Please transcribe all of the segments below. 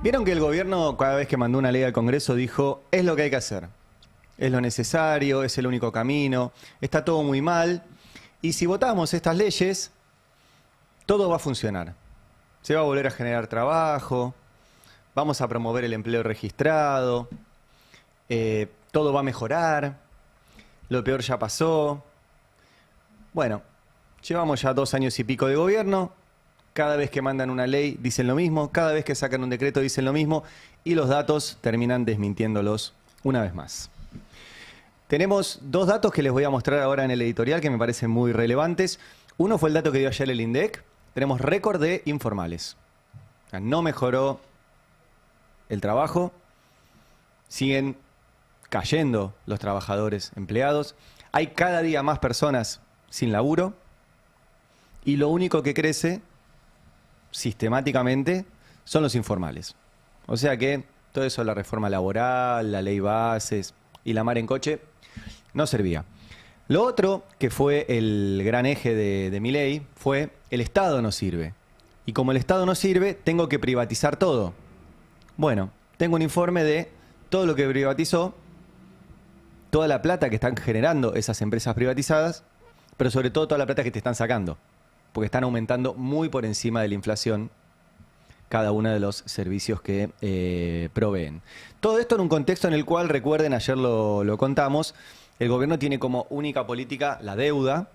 Vieron que el gobierno, cada vez que mandó una ley al Congreso, dijo, es lo que hay que hacer. Es lo necesario, es el único camino, está todo muy mal. Y si votamos estas leyes, todo va a funcionar. Se va a volver a generar trabajo, vamos a promover el empleo registrado, todo va a mejorar, lo peor ya pasó. Bueno, llevamos ya 2 años y pico de gobierno. Cada vez que mandan una ley dicen lo mismo, cada vez que sacan un decreto dicen lo mismo y los datos terminan desmintiéndolos una vez más. Tenemos 2 datos que les voy a mostrar ahora en el editorial que me parecen muy relevantes. Uno fue el dato que dio ayer el INDEC. Tenemos récord de informales. O sea, no mejoró el trabajo, siguen cayendo los trabajadores empleados, hay cada día más personas sin laburo y lo único que crece sistemáticamente son los informales. O sea que todo eso, la reforma laboral, la ley bases y la mar en coche, no servía. Lo otro, que fue el gran eje de mi ley, fue el Estado no sirve. Y como el Estado no sirve, tengo que privatizar todo. Bueno, tengo un informe de todo lo que privatizó, toda la plata que están generando esas empresas privatizadas, pero sobre todo toda la plata que te están sacando, porque están aumentando muy por encima de la inflación cada uno de los servicios que proveen. Todo esto en un contexto en el cual, recuerden, ayer lo contamos, el gobierno tiene como única política la deuda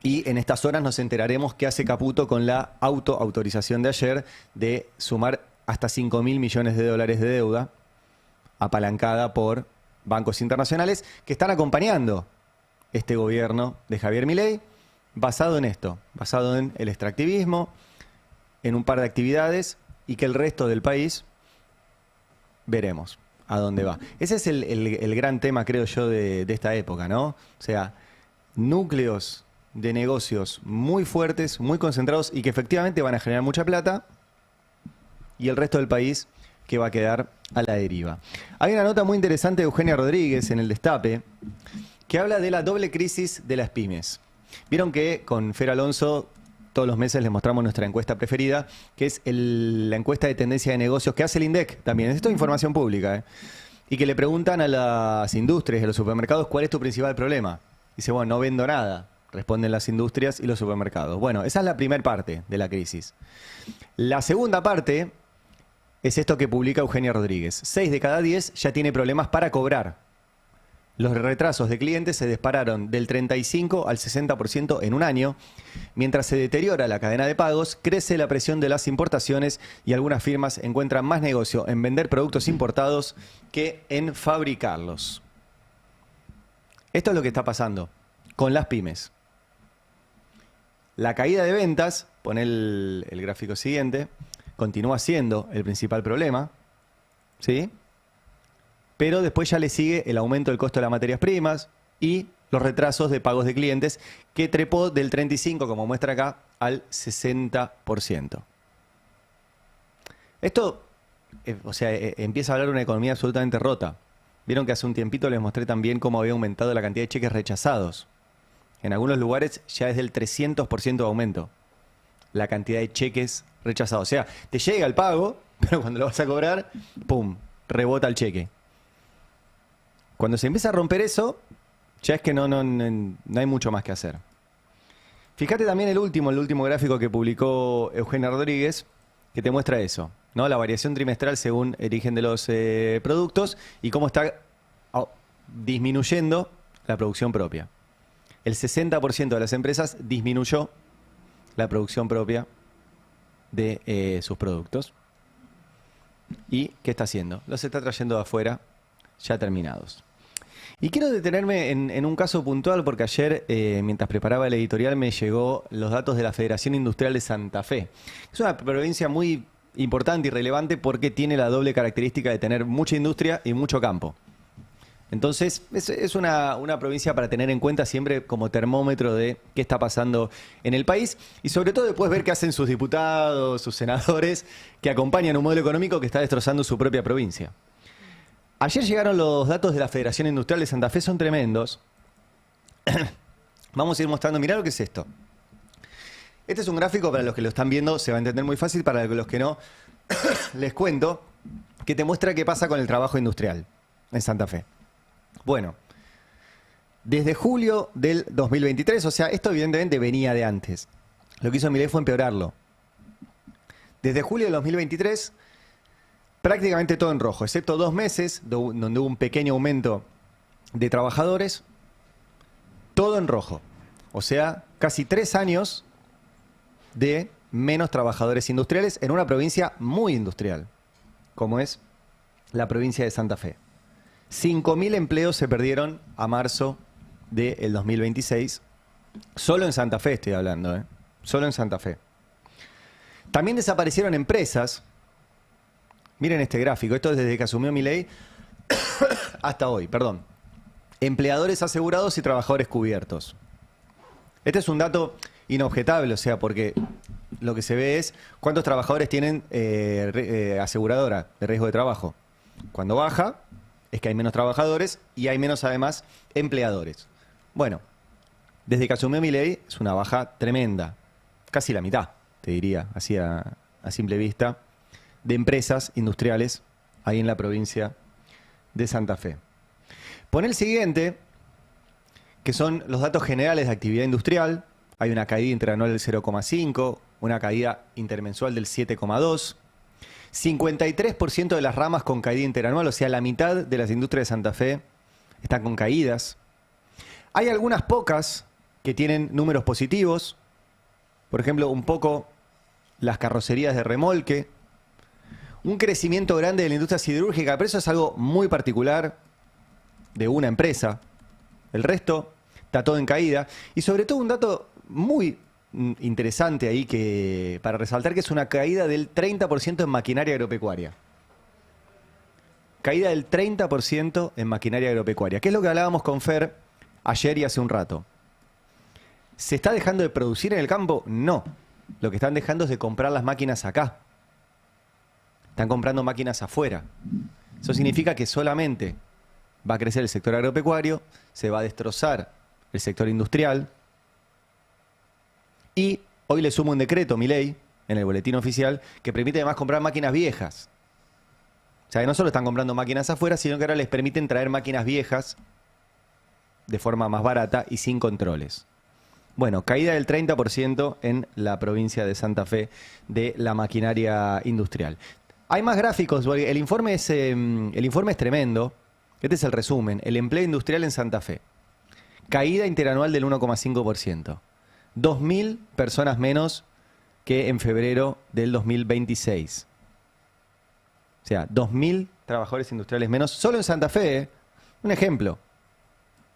y en estas horas nos enteraremos qué hace Caputo con la autoautorización de ayer de sumar hasta 5.000 millones de dólares de deuda apalancada por bancos internacionales que están acompañando este gobierno de Javier Milei basado en esto, basado en el extractivismo, en un par de actividades y que el resto del país veremos a dónde va. Ese es el gran tema, creo yo, de esta época, ¿no? O sea, núcleos de negocios muy fuertes, muy concentrados y que efectivamente van a generar mucha plata y el resto del país que va a quedar a la deriva. Hay una nota muy interesante de Eugenia Rodríguez en el Destape que habla de la doble crisis de las pymes. Vieron que con Fer Alonso todos los meses les mostramos nuestra encuesta preferida, que es la encuesta de tendencia de negocios que hace el INDEC también. Esto es información pública, y que le preguntan a las industrias y a los supermercados cuál es tu principal problema. Dice, bueno, no vendo nada, responden las industrias y los supermercados. Bueno, esa es la primera parte de la crisis. La segunda parte es esto que publica Eugenia Rodríguez. 6 de cada 10 ya tiene problemas para cobrar. Los retrasos de clientes se dispararon del 35 al 60% en un año. Mientras se deteriora la cadena de pagos, crece la presión de las importaciones y algunas firmas encuentran más negocio en vender productos importados que en fabricarlos. Esto es lo que está pasando con las pymes. La caída de ventas, pon el gráfico siguiente, continúa siendo el principal problema, ¿sí? Pero después ya le sigue el aumento del costo de las materias primas y los retrasos de pagos de clientes que trepó del 35, como muestra acá, al 60%. Esto, empieza a hablar de una economía absolutamente rota. Vieron que hace un tiempito les mostré también cómo había aumentado la cantidad de cheques rechazados. En algunos lugares ya es del 300% de aumento la cantidad de cheques rechazados. O sea, te llega el pago, pero cuando lo vas a cobrar, ¡pum!, rebota el cheque. Cuando se empieza a romper eso, ya es que no hay mucho más que hacer. Fíjate también el último gráfico que publicó Eugenia Rodríguez, que te muestra eso, ¿no? La variación trimestral según el origen de los productos y cómo está disminuyendo la producción propia. El 60% de las empresas disminuyó la producción propia de sus productos. ¿Y qué está haciendo? Los está trayendo de afuera ya terminados. Y quiero detenerme en un caso puntual porque ayer, mientras preparaba el editorial, me llegó los datos de la Federación Industrial de Santa Fe. Es una provincia muy importante y relevante porque tiene la doble característica de tener mucha industria y mucho campo. Entonces, es una provincia para tener en cuenta siempre como termómetro de qué está pasando en el país y sobre todo después ver qué hacen sus diputados, sus senadores, que acompañan un modelo económico que está destrozando su propia provincia. Ayer llegaron los datos de la Federación Industrial de Santa Fe, son tremendos. Vamos a ir mostrando, mirá lo que es esto. Este es un gráfico para los que lo están viendo, se va a entender muy fácil, para los que no, les cuento, que te muestra qué pasa con el trabajo industrial en Santa Fe. Bueno, desde julio del 2023, o sea, esto evidentemente venía de antes. Lo que hizo Milei fue empeorarlo. Desde julio del 2023, prácticamente todo en rojo, excepto 2 meses, donde hubo un pequeño aumento de trabajadores, todo en rojo. O sea, casi 3 años de menos trabajadores industriales en una provincia muy industrial, como es la provincia de Santa Fe. 5.000 empleos se perdieron a marzo del 2026. Solo en Santa Fe estoy hablando, ¿eh? Solo en Santa Fe. También desaparecieron empresas. Miren este gráfico, esto es desde que asumió Milei hasta hoy, perdón. Empleadores asegurados y trabajadores cubiertos. Este es un dato inobjetable, o sea, porque lo que se ve es cuántos trabajadores tienen aseguradora de riesgo de trabajo. Cuando baja, es que hay menos trabajadores y hay menos, además, empleadores. Bueno, desde que asumió Milei es una baja tremenda, casi la mitad, te diría, así a simple vista, de empresas industriales ahí en la provincia de Santa Fe. Pon el siguiente, que son los datos generales de actividad industrial. Hay una caída interanual del 0,5, una caída intermensual del 7,2, 53% de las ramas con caída interanual, o sea, la mitad de las industrias de Santa Fe están con caídas. Hay algunas pocas que tienen números positivos, por ejemplo, un poco las carrocerías de remolque, un crecimiento grande de la industria siderúrgica, pero eso es algo muy particular de una empresa. El resto está todo en caída. Y sobre todo un dato muy interesante ahí que para resaltar, que es una caída del 30% en maquinaria agropecuaria. Caída del 30% en maquinaria agropecuaria. ¿Qué es lo que hablábamos con Fer ayer y hace un rato? ¿Se está dejando de producir en el campo? No. Lo que están dejando es de comprar las máquinas acá. Están comprando máquinas afuera. Eso significa que solamente va a crecer el sector agropecuario, se va a destrozar el sector industrial. Y hoy le sumo un decreto, Milei, en el boletín oficial, que permite además comprar máquinas viejas. O sea, que no solo están comprando máquinas afuera, sino que ahora les permiten traer máquinas viejas de forma más barata y sin controles. Bueno, caída del 30% en la provincia de Santa Fe de la maquinaria industrial. Hay más gráficos, el informe es tremendo. Este es el resumen. El empleo industrial en Santa Fe. Caída interanual del 1,5%. 2.000 personas menos que en febrero del 2026. O sea, 2.000 trabajadores industriales menos solo en Santa Fe, ¿eh? Un ejemplo.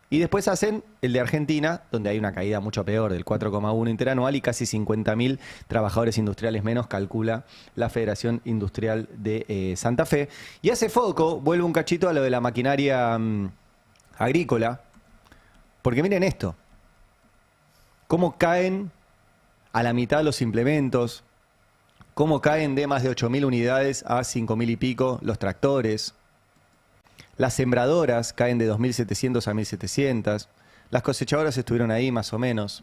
Y después hacen el de Argentina, donde hay una caída mucho peor, del 4,1 interanual, y casi 50.000 trabajadores industriales menos, calcula la Federación Industrial de Santa Fe. Y hace foco, vuelvo un cachito a lo de la maquinaria agrícola, porque miren esto, cómo caen a la mitad los implementos, cómo caen de más de 8.000 unidades a 5.000 y pico los tractores. Las sembradoras caen de 2.700 a 1.700. Las cosechadoras estuvieron ahí más o menos.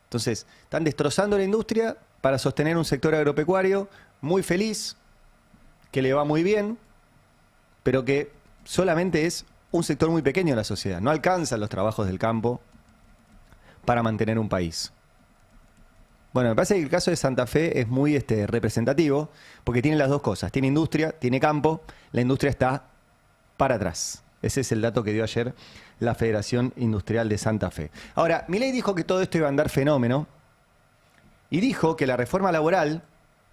Entonces, están destrozando la industria para sostener un sector agropecuario muy feliz, que le va muy bien, pero que solamente es un sector muy pequeño de la sociedad. No alcanzan los trabajos del campo para mantener un país. Bueno, me parece que el caso de Santa Fe es muy representativo, porque tiene las dos cosas. Tiene industria, tiene campo, la industria está para atrás. Ese es el dato que dio ayer la Federación Industrial de Santa Fe. Ahora, Milei dijo que todo esto iba a andar fenómeno, y dijo que la reforma laboral,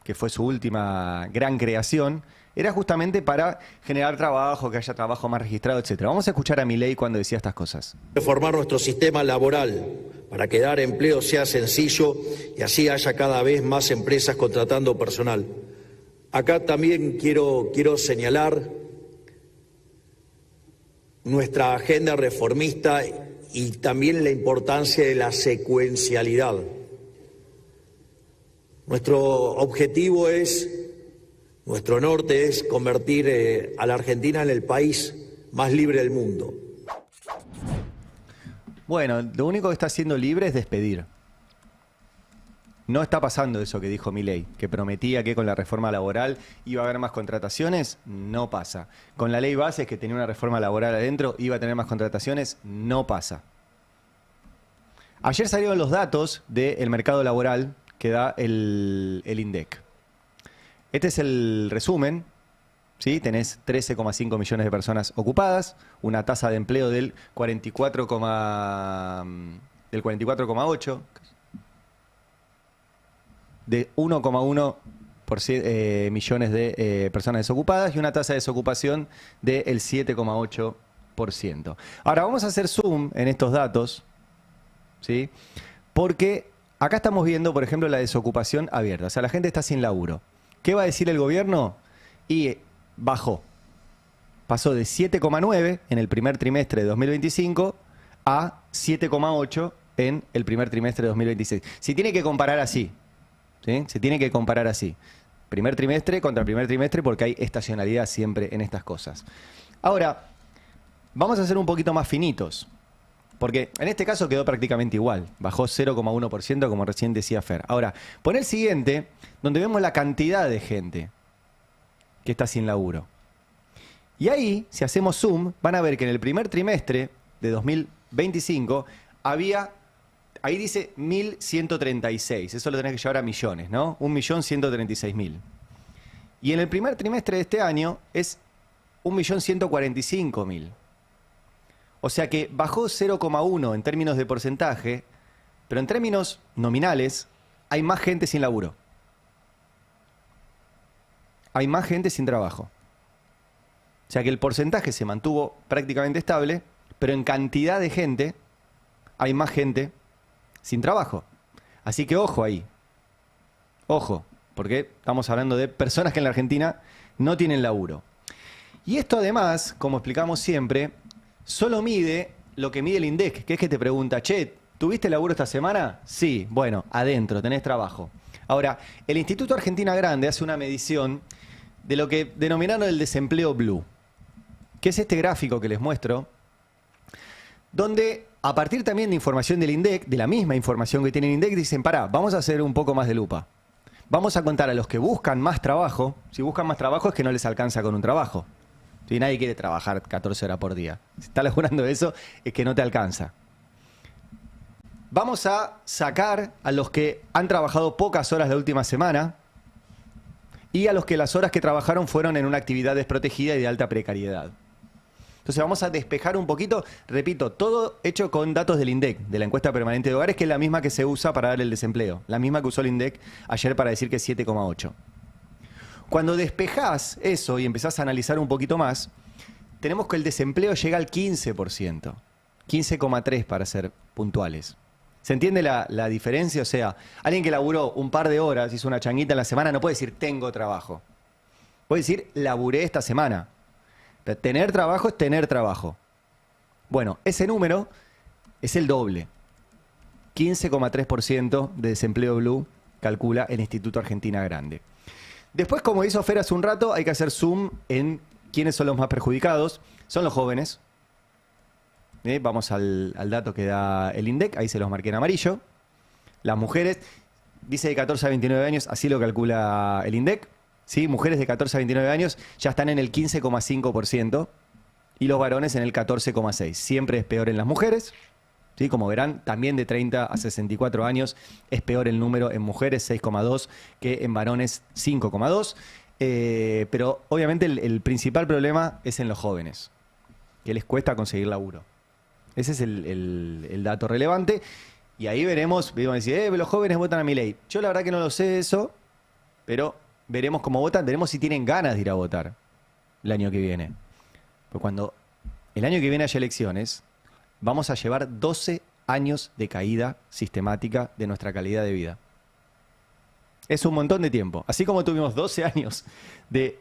que fue su última gran creación, era justamente para generar trabajo, que haya trabajo más registrado, etc. Vamos a escuchar a Milei cuando decía estas cosas. Reformar nuestro sistema laboral para que dar empleo sea sencillo y así haya cada vez más empresas contratando personal. Acá también quiero señalar nuestra agenda reformista y también la importancia de la secuencialidad. Nuestro norte es convertir a la Argentina en el país más libre del mundo. Bueno, lo único que está haciendo libre es despedir. No está pasando eso que dijo Milei, que prometía que con la reforma laboral iba a haber más contrataciones. No pasa. Con la ley Bases, que tenía una reforma laboral adentro, iba a tener más contrataciones. No pasa. Ayer salieron los datos del mercado laboral que da el INDEC. Este es el resumen. ¿Sí? Tenés 13,5 millones de personas ocupadas, una tasa de empleo del 44,8, de 1,1 millones de personas desocupadas y una tasa de desocupación del 7,8%. Ahora vamos a hacer zoom en estos datos, ¿sí? Porque acá estamos viendo, por ejemplo, la desocupación abierta. O sea, la gente está sin laburo. ¿Qué va a decir el gobierno? Y bajó. Pasó de 7,9 en el primer trimestre de 2025 a 7,8 en el primer trimestre de 2026. Se tiene que comparar así. ¿Sí? Se tiene que comparar así. Primer trimestre contra primer trimestre porque hay estacionalidad siempre en estas cosas. Ahora, vamos a ser un poquito más finitos. Porque en este caso quedó prácticamente igual. Bajó 0,1% como recién decía Fer. Ahora, pon el siguiente, donde vemos la cantidad de gente que está sin laburo. Y ahí, si hacemos zoom, van a ver que en el primer trimestre de 2025 había, ahí dice 1.136, eso lo tenés que llevar a millones, ¿no? 1.136.000. Y en el primer trimestre de este año es 1.145.000. O sea que bajó 0,1 en términos de porcentaje, pero en términos nominales hay más gente sin laburo. Hay más gente sin trabajo. O sea que el porcentaje se mantuvo prácticamente estable, pero en cantidad de gente hay más gente sin trabajo. Así que ojo ahí. Ojo, porque estamos hablando de personas que en la Argentina no tienen laburo. Y esto además, como explicamos siempre, solo mide lo que mide el INDEC, que es que te pregunta, che, ¿tuviste laburo esta semana? Sí, bueno, adentro, tenés trabajo. Ahora, el Instituto Argentina Grande hace una medición de lo que denominaron el desempleo blue, que es este gráfico que les muestro, donde a partir también de información del INDEC, de la misma información que tiene el INDEC, dicen, pará, vamos a hacer un poco más de lupa. Vamos a contar a los que buscan más trabajo. Si buscan más trabajo es que no les alcanza con un trabajo. Si nadie quiere trabajar 14 horas por día. Si está laburando eso, es que no te alcanza. Vamos a sacar a los que han trabajado pocas horas la última semana y a los que las horas que trabajaron fueron en una actividad desprotegida y de alta precariedad. Entonces vamos a despejar un poquito, repito, todo hecho con datos del INDEC, de la encuesta permanente de hogares, que es la misma que se usa para dar el desempleo, la misma que usó el INDEC ayer para decir que es 7,8. Cuando despejás eso y empezás a analizar un poquito más, tenemos que el desempleo llega al 15%, 15,3 para ser puntuales. ¿Se entiende la diferencia? O sea, alguien que laburó un par de horas, hizo una changuita en la semana, no puede decir tengo trabajo. Puede decir laburé esta semana. Pero tener trabajo es tener trabajo. Bueno, ese número es el doble. 15,3% de desempleo blue calcula el Instituto Argentina Grande. Después, como hizo Fer hace un rato, hay que hacer zoom en quiénes son los más perjudicados. Son los jóvenes. Vamos al dato que da el INDEC, ahí se los marqué en amarillo. Las mujeres, dice de 14 a 29 años, así lo calcula el INDEC. ¿Sí? Mujeres de 14 a 29 años ya están en el 15,5% y los varones en el 14,6%. Siempre es peor en las mujeres. ¿Sí? Como verán, también de 30 a 64 años es peor el número en mujeres, 6,2%, que en varones, 5,2%. Pero obviamente el principal problema es en los jóvenes, que les cuesta conseguir laburo. Ese es el dato relevante. Y ahí veremos, vamos a decir, los jóvenes votan a Milei. Yo la verdad que no lo sé eso, pero veremos cómo votan, veremos si tienen ganas de ir a votar el año que viene. Porque cuando el año que viene haya elecciones, vamos a llevar 12 años de caída sistemática de nuestra calidad de vida. Es un montón de tiempo. Así como tuvimos 12 años de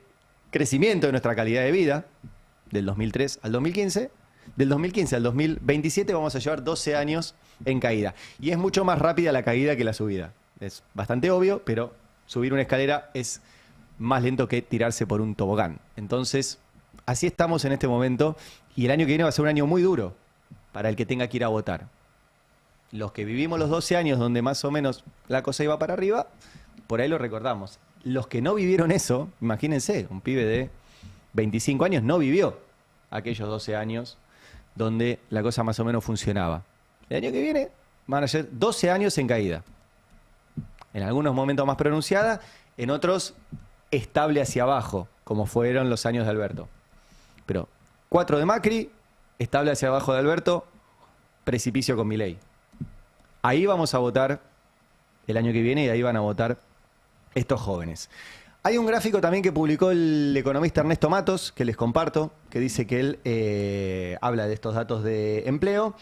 crecimiento de nuestra calidad de vida, del 2003 al 2015, del 2015 al 2027 vamos a llevar 12 años en caída. Y es mucho más rápida la caída que la subida. Es bastante obvio, pero subir una escalera es más lento que tirarse por un tobogán. Entonces, así estamos en este momento y el año que viene va a ser un año muy duro para el que tenga que ir a votar. los que vivimos los 12 años donde más o menos la cosa iba para arriba, por ahí lo recordamos. Los que no vivieron eso, imagínense, un pibe de 25 años no vivió aquellos 12 años donde la cosa más o menos funcionaba. El año que viene van a ser 12 años en caída. En algunos momentos más pronunciada, en otros estable hacia abajo, como fueron los años de Alberto. Pero 4 de Macri, estable hacia abajo de Alberto, precipicio con Milei. Ahí vamos a votar el año que viene y ahí van a votar estos jóvenes. Hay un gráfico también que publicó el economista Ernesto Matos, que les comparto, que dice que él habla de estos datos de empleo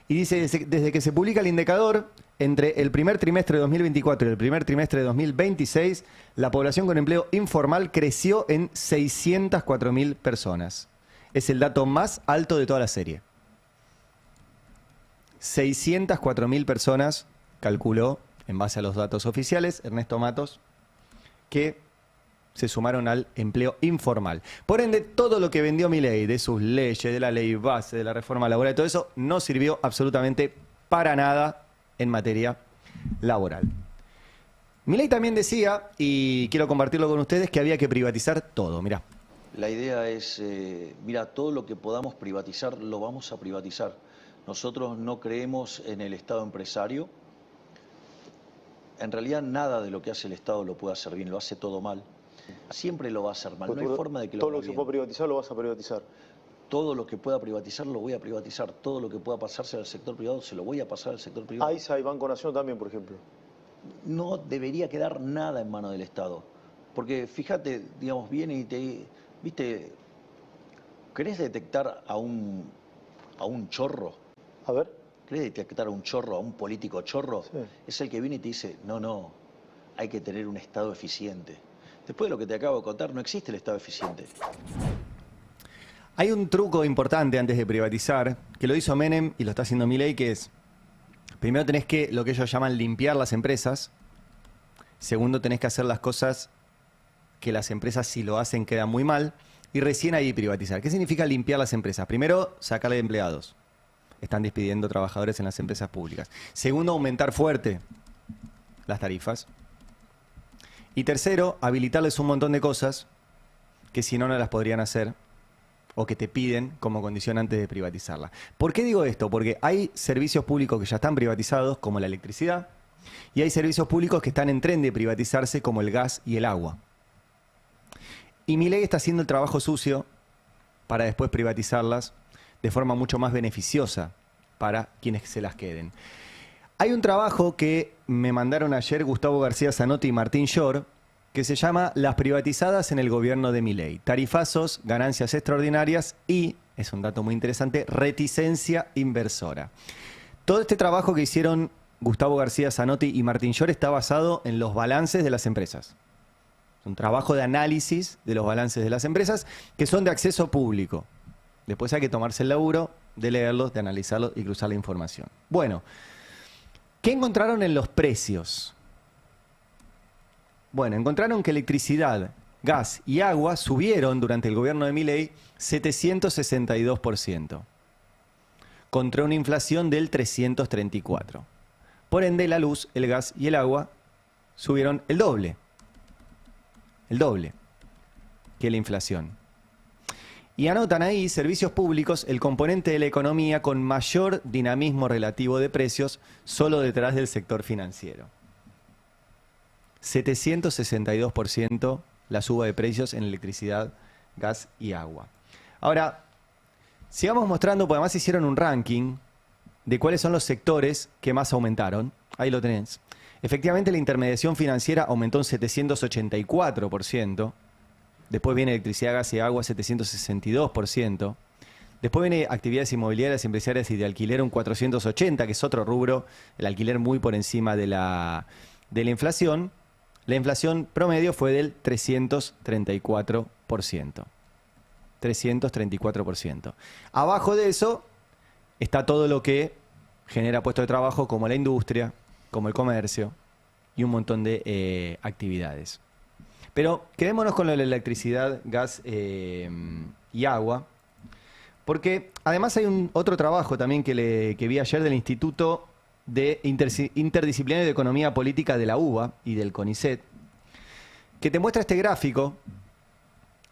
y dice desde que se publica el indicador, entre el primer trimestre de 2024 y el primer trimestre de 2026, la población con empleo informal creció en 604.000 personas. Es el dato más alto de toda la serie. 604.000 personas, calculó, en base a los datos oficiales, Ernesto Matos, que se sumaron al empleo informal. Por ende, todo lo que vendió Milei, de sus leyes, de la ley base, de la reforma laboral, todo eso, no sirvió absolutamente para nada en materia laboral. Milei también decía, y quiero compartirlo con ustedes, que había que privatizar todo. Mirá. La idea es, mira, todo lo que podamos privatizar, lo vamos a privatizar. Nosotros no creemos en el Estado empresario. En realidad nada de lo que hace el Estado lo puede hacer bien, lo hace todo mal. Siempre lo va a hacer mal, no hay forma de que lo haga bien. Todo lo que se pueda privatizar lo vas a privatizar. Todo lo que pueda privatizar lo voy a privatizar. Todo lo que pueda pasarse al sector privado se lo voy a pasar al sector privado. AISA y Banco Nación también, por ejemplo. No debería quedar nada en manos del Estado. Porque fíjate, digamos, viene y te... ¿Viste? ¿Querés detectar a un chorro? A ver. ¿Querés detectar a un chorro, a un político chorro? Sí. Es el que viene y te dice, no, hay que tener un Estado eficiente. Después de lo que te acabo de contar, no existe el Estado eficiente. Hay un truco importante antes de privatizar, que lo hizo Menem y lo está haciendo Milei, que es, primero tenés que, lo que ellos llaman, limpiar las empresas. Segundo, tenés que hacer las cosas que las empresas, si lo hacen, quedan muy mal. Y recién ahí privatizar. ¿Qué significa limpiar las empresas? Primero, sacarle empleados. Están despidiendo trabajadores en las empresas públicas. Segundo, aumentar fuerte las tarifas. Y tercero, habilitarles un montón de cosas que si no, no las podrían hacer o que te piden como condición antes de privatizarla. ¿Por qué digo esto? Porque hay servicios públicos que ya están privatizados, como la electricidad, y hay servicios públicos que están en tren de privatizarse, como el gas y el agua. Y Milei está haciendo el trabajo sucio para después privatizarlas de forma mucho más beneficiosa para quienes se las queden. Hay un trabajo que me mandaron ayer Gustavo García Zanotti y Martín Shor, que se llama Las privatizadas en el gobierno de Milei. Tarifazos, ganancias extraordinarias y, es un dato muy interesante, reticencia inversora. Todo este trabajo que hicieron Gustavo García Zanotti y Martín Shor está basado en los balances de las empresas. Un trabajo de análisis de los balances de las empresas que son de acceso público. Después hay que tomarse el laburo de leerlos, de analizarlos y cruzar la información. Bueno, ¿qué encontraron en los precios? Bueno, encontraron que electricidad, gas y agua subieron durante el gobierno de Milei 762%, contra una inflación del 334%. Por ende, la luz, el gas y el agua subieron el doble que la inflación. Y anotan ahí, servicios públicos, el componente de la economía con mayor dinamismo relativo de precios, solo detrás del sector financiero. 762% la suba de precios en electricidad, gas y agua. Ahora, sigamos mostrando, porque además hicieron un ranking de cuáles son los sectores que más aumentaron. Ahí lo tenés. Efectivamente, la intermediación financiera aumentó un 784%. Después viene electricidad, gas y agua, 762%. Después viene actividades inmobiliarias, empresarias y de alquiler, un 480%, que es otro rubro, el alquiler muy por encima de la inflación. La inflación promedio fue del 334%. 334%. Abajo de eso está todo lo que genera puestos de trabajo, como la industria, como el comercio y un montón de actividades. Pero quedémonos con lo de la electricidad, gas y agua, porque además hay otro trabajo también que vi ayer del Instituto de Interdisciplinario de Economía Política de la UBA y del CONICET, que te muestra este gráfico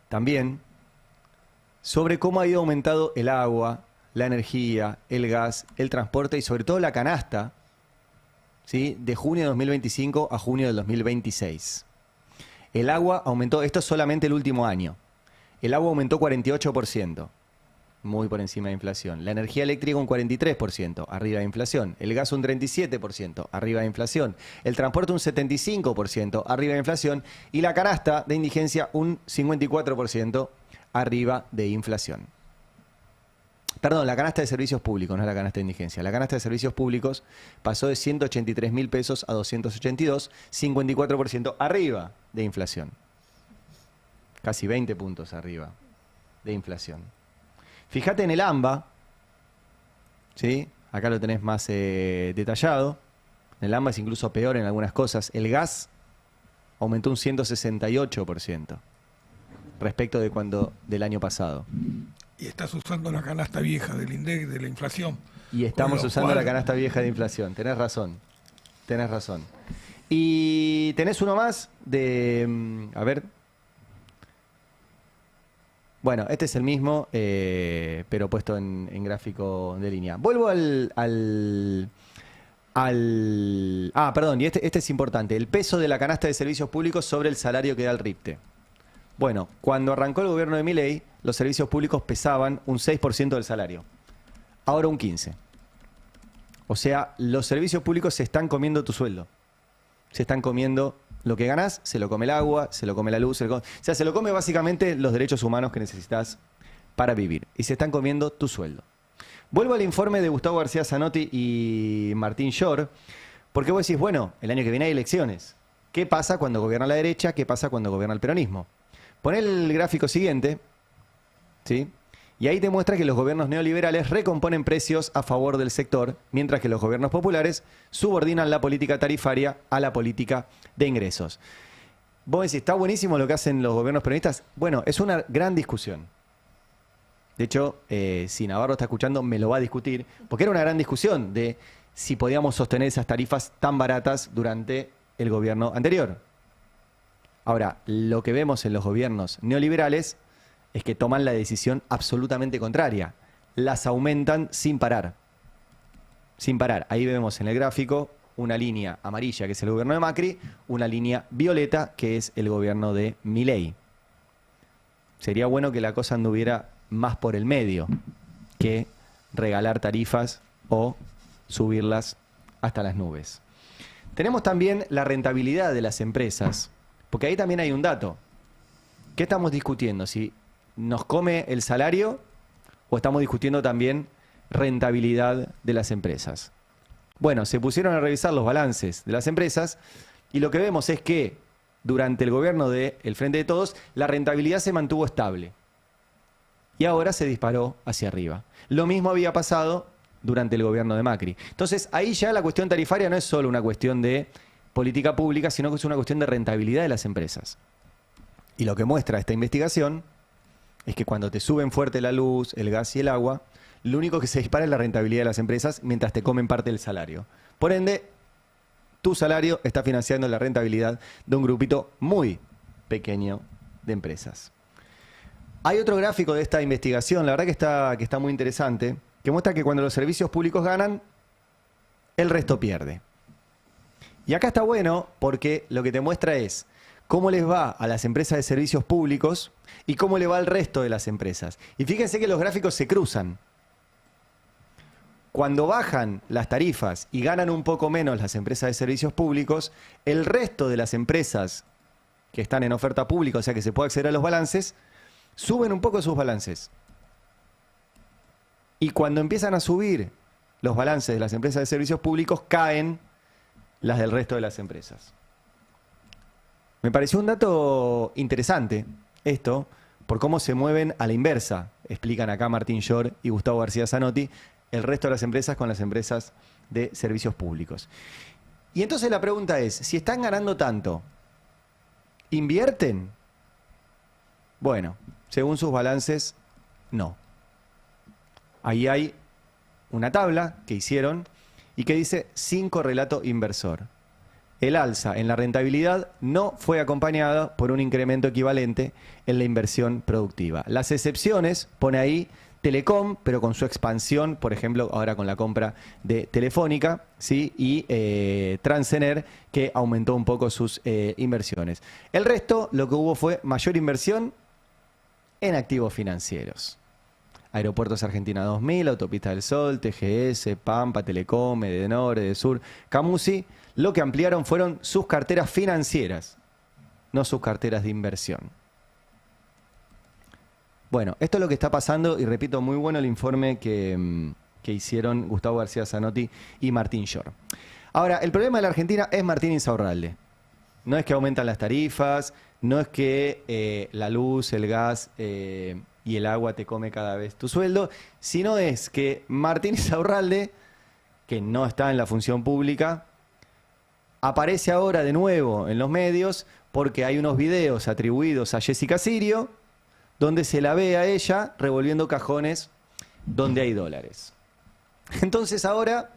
también sobre cómo ha ido aumentando el agua, la energía, el gas, el transporte y sobre todo la canasta, ¿sí?, de junio de 2025 a junio del 2026. El agua aumentó, esto es solamente el último año, el agua aumentó 48%, muy por encima de inflación. La energía eléctrica un 43%, arriba de inflación. El gas un 37%, arriba de inflación. El transporte un 75%, arriba de inflación. Y la canasta de indigencia un 54%, arriba de inflación. Perdón, la canasta de servicios públicos, no es la canasta de indigencia. La canasta de servicios públicos pasó de 183.000 pesos a 282, 54% arriba de inflación. Casi 20 puntos arriba de inflación. Fíjate en el AMBA, ¿sí? Acá lo tenés más detallado. En el AMBA es incluso peor en algunas cosas. El gas aumentó un 168% respecto del año pasado. Y estás usando la canasta vieja del INDEC, de la inflación. Y estamos usando la canasta vieja de inflación. Tenés razón. Tenés razón. Y tenés uno más de... a ver. Bueno, este es el mismo, pero puesto en gráfico de línea. Vuelvo perdón, y este es importante. El peso de la canasta de servicios públicos sobre el salario que da el RIPTE. Bueno, cuando arrancó el gobierno de Milei, los servicios públicos pesaban un 6% del salario. Ahora un 15%. O sea, los servicios públicos se están comiendo tu sueldo. Se están comiendo lo que ganás, se lo come el agua, se lo come la luz, o sea, se lo come básicamente los derechos humanos que necesitas para vivir. Y se están comiendo tu sueldo. Vuelvo al informe de Gustavo García Zanotti y Martín Shore, porque vos decís, bueno, el año que viene hay elecciones. ¿Qué pasa cuando gobierna la derecha? ¿Qué pasa cuando gobierna el peronismo? Poné el gráfico siguiente, ¿sí? Y ahí te muestra que los gobiernos neoliberales recomponen precios a favor del sector, mientras que los gobiernos populares subordinan la política tarifaria a la política de ingresos. Vos decís, ¿está buenísimo lo que hacen los gobiernos peronistas? Bueno, es una gran discusión. De hecho, si Navarro está escuchando, me lo va a discutir, porque era una gran discusión de si podíamos sostener esas tarifas tan baratas durante el gobierno anterior. Ahora, lo que vemos en los gobiernos neoliberales es que toman la decisión absolutamente contraria. Las aumentan sin parar. Sin parar. Ahí vemos en el gráfico una línea amarilla, que es el gobierno de Macri, una línea violeta, que es el gobierno de Milei. Sería bueno que la cosa anduviera más por el medio que regalar tarifas o subirlas hasta las nubes. Tenemos también la rentabilidad de las empresas, porque ahí también hay un dato. ¿Qué estamos discutiendo? Si nos come el salario o estamos discutiendo también rentabilidad de las empresas. Bueno, se pusieron a revisar los balances de las empresas y lo que vemos es que durante el gobierno del Frente de Todos la rentabilidad se mantuvo estable y ahora se disparó hacia arriba. Lo mismo había pasado durante el gobierno de Macri. Entonces ahí ya la cuestión tarifaria no es solo una cuestión de política pública, sino que es una cuestión de rentabilidad de las empresas. Y lo que muestra esta investigación es que cuando te suben fuerte la luz, el gas y el agua, lo único que se dispara es la rentabilidad de las empresas mientras te comen parte del salario. Por ende, tu salario está financiando la rentabilidad de un grupito muy pequeño de empresas. Hay otro gráfico de esta investigación, la verdad que está muy interesante, que muestra que cuando los servicios públicos ganan, el resto pierde. Y acá está bueno porque lo que te muestra es cómo les va a las empresas de servicios públicos y cómo le va al resto de las empresas. Y fíjense que los gráficos se cruzan. Cuando bajan las tarifas y ganan un poco menos las empresas de servicios públicos, el resto de las empresas que están en oferta pública, o sea que se puede acceder a los balances, suben un poco sus balances. Y cuando empiezan a subir los balances de las empresas de servicios públicos, caen las del resto de las empresas. Me pareció un dato interesante esto, por cómo se mueven a la inversa, explican acá Martín Shore y Gustavo García Zanotti, el resto de las empresas con las empresas de servicios públicos. Y entonces la pregunta es, si están ganando tanto, ¿invierten? Bueno, según sus balances, no. Ahí hay una tabla que hicieron y que dice sin correlato inversor. El alza en la rentabilidad no fue acompañada por un incremento equivalente en la inversión productiva. Las excepciones, pone ahí Telecom, pero con su expansión, por ejemplo, ahora con la compra de Telefónica, ¿sí? Y Transener, que aumentó un poco sus inversiones. El resto, lo que hubo fue mayor inversión en activos financieros. Aeropuertos Argentina 2000, Autopista del Sol, TGS, Pampa, Telecom, Edenor, Edesur, Camusi. Lo que ampliaron fueron sus carteras financieras, no sus carteras de inversión. Bueno, esto es lo que está pasando y repito, muy bueno el informe que hicieron Gustavo García Zanotti y Martín Shore. Ahora, el problema de la Argentina es Martín Insaurralde. No es que aumentan las tarifas, no es que la luz, el gas y el agua te come cada vez tu sueldo, sino es que Martín Insaurralde, que no está en la función pública, aparece ahora de nuevo en los medios porque hay unos videos atribuidos a Jessica Sirio donde se la ve a ella revolviendo cajones donde hay dólares. Entonces ahora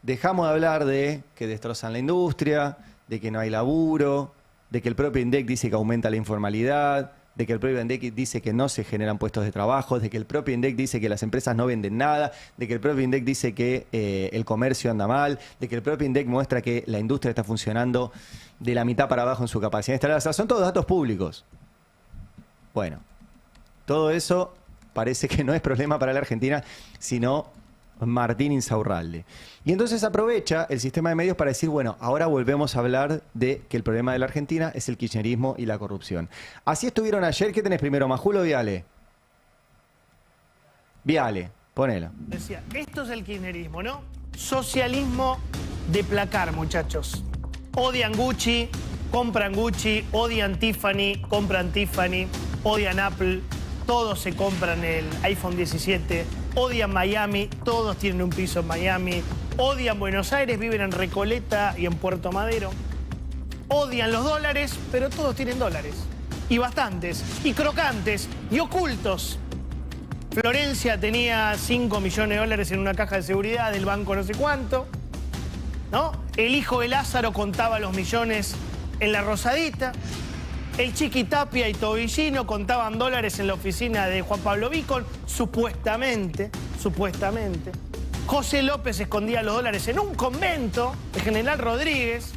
dejamos de hablar de que destrozan la industria, de que no hay laburo, de que el propio INDEC dice que aumenta la informalidad, de que el propio INDEC dice que no se generan puestos de trabajo, de que el propio INDEC dice que las empresas no venden nada, de que el propio INDEC dice que el comercio anda mal, de que el propio INDEC muestra que la industria está funcionando de la mitad para abajo en su capacidad instalada. O sea, son todos datos públicos. Bueno, todo eso parece que no es problema para la Argentina, sino Martín Insaurralde. Y entonces aprovecha el sistema de medios para decir, bueno, ahora volvemos a hablar de que el problema de la Argentina es el kirchnerismo y la corrupción. Así estuvieron ayer. ¿Qué tenés primero, Majul o Viale? Viale, ponelo. Decía, esto es el kirchnerismo, ¿no? Socialismo de placar, muchachos. Odian Gucci, compran Gucci, odian Tiffany, compran Tiffany, odian Apple, todos se compran el iPhone 17, odian Miami, todos tienen un piso en Miami, odian Buenos Aires, viven en Recoleta y en Puerto Madero, odian los dólares, pero todos tienen dólares, y bastantes, y crocantes, y ocultos. Florencia tenía 5 millones de dólares en una caja de seguridad del banco no sé cuánto, ¿no? El hijo de Lázaro contaba los millones en la Rosadita. El Chiqui Tapia y Tobillino contaban dólares en la oficina de Juan Pablo Vicon, supuestamente. José López escondía los dólares en un convento de General Rodríguez.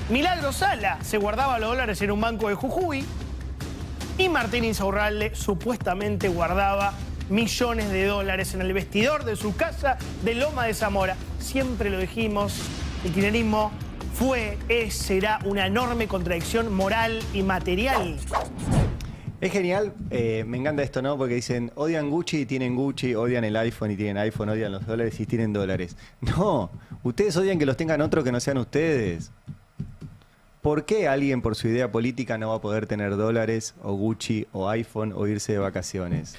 Milagro Sala se guardaba los dólares en un banco de Jujuy. Y Martín Insaurralde supuestamente guardaba millones de dólares en el vestidor de su casa de Loma de Zamora. Siempre lo dijimos, el kirchnerismo fue, es, será una enorme contradicción moral y material. Es genial, me encanta esto, ¿no? Porque dicen, odian Gucci y tienen Gucci, odian el iPhone y tienen iPhone, odian los dólares y tienen dólares. No, ustedes odian que los tengan otros que no sean ustedes. ¿Por qué alguien por su idea política no va a poder tener dólares o Gucci o iPhone o irse de vacaciones?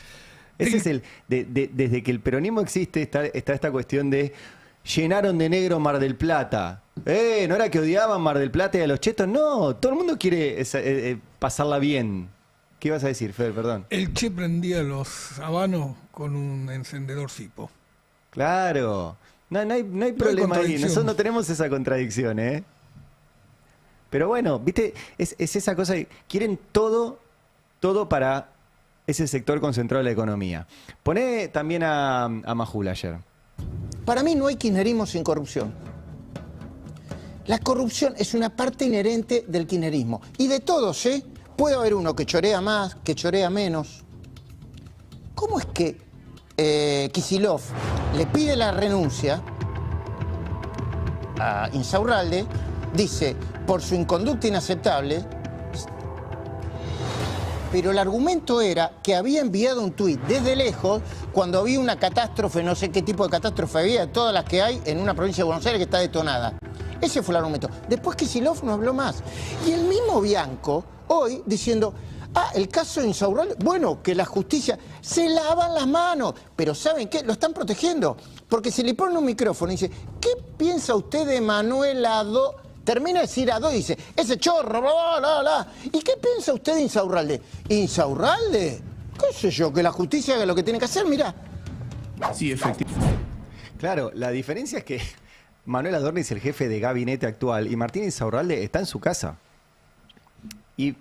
Ese es el... desde que el peronismo existe está esta cuestión de llenaron de negro Mar del Plata. ¿No era que odiaban Mar del Plata y a los chetos? No, todo el mundo quiere pasarla bien. ¿Qué ibas a decir, Fer? Perdón. El Che prendía los habanos con un encendedor Sipo. Claro. No hay problema ahí. Nosotros no tenemos esa contradicción, ¿eh? Pero bueno, ¿viste? Es esa cosa de quieren todo para ese sector concentrado de la economía. Poné también a Majul ayer. Para mí no hay kirchnerismo sin corrupción. La corrupción es una parte inherente del kirchnerismo. Y de todos, ¿eh? Puede haber uno que chorea más, que chorea menos. ¿Cómo es que Kicillof le pide la renuncia a Insaurralde? Dice, por su inconducta inaceptable, pero el argumento era que había enviado un tuit desde lejos cuando había una catástrofe, no sé qué tipo de catástrofe había, todas las que hay en una provincia de Buenos Aires que está detonada. Ese fue el argumento. Después Kicillof no habló más. Y el mismo Bianco, hoy, diciendo, el caso de Insaurralde, bueno, que la justicia se lavan las manos, pero ¿saben qué? Lo están protegiendo. Porque se le pone un micrófono y dice, ¿qué piensa usted de Manuel Adó? Termina de decir Adó y dice, ese chorro, bla, bla, bla. ¿Y qué piensa usted de Insaurralde? ¿Insaurralde? ¿Qué sé yo? Que la justicia haga lo que tiene que hacer, mirá. Sí, efectivamente. Claro, la diferencia es que Manuel Adorni es el jefe de gabinete actual y Martín Insaurralde está en su casa. Y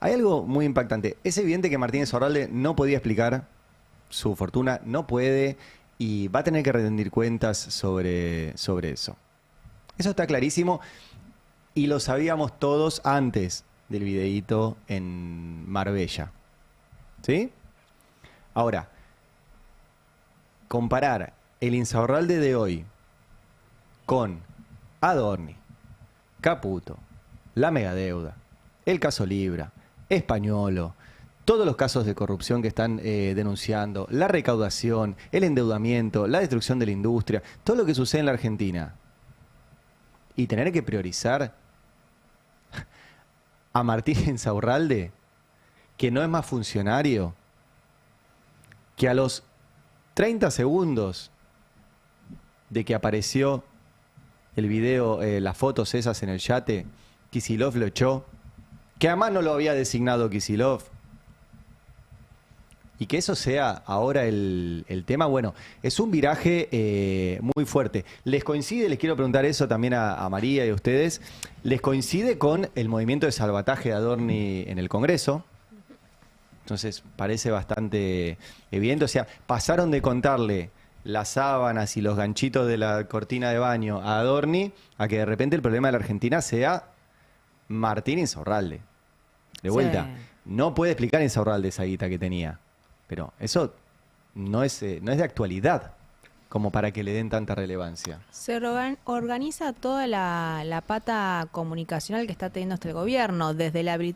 hay algo muy impactante. Es evidente que Martín Insaurralde no podía explicar su fortuna, no puede, y va a tener que rendir cuentas sobre eso. Eso está clarísimo y lo sabíamos todos antes del videíto en Marbella. ¿Sí? Ahora, comparar el Insaurralde de hoy con Adorni, Caputo, la megadeuda, el caso Libra, Españolo, todos los casos de corrupción que están denunciando, la recaudación, el endeudamiento, la destrucción de la industria, todo lo que sucede en la Argentina. Y tener que priorizar a Martín Insaurralde, que no es más funcionario, que a los 30 segundos de que apareció el video, las fotos esas en el yate, Kicillof lo echó, que además no lo había designado Kicillof, y que eso sea ahora el tema, bueno, es un viraje muy fuerte. ¿Les coincide, les quiero preguntar eso también a María y a ustedes, les coincide con el movimiento de salvataje de Adorni en el Congreso? Entonces parece bastante evidente, o sea, pasaron de contarle las sábanas y los ganchitos de la cortina de baño a Adorni a que de repente el problema de la Argentina sea Martín Insaurralde. De vuelta, no puede explicar Insaurralde esa guita que tenía. Pero eso no es de actualidad como para que le den tanta relevancia. Se organiza toda la pata comunicacional que está teniendo este gobierno, desde la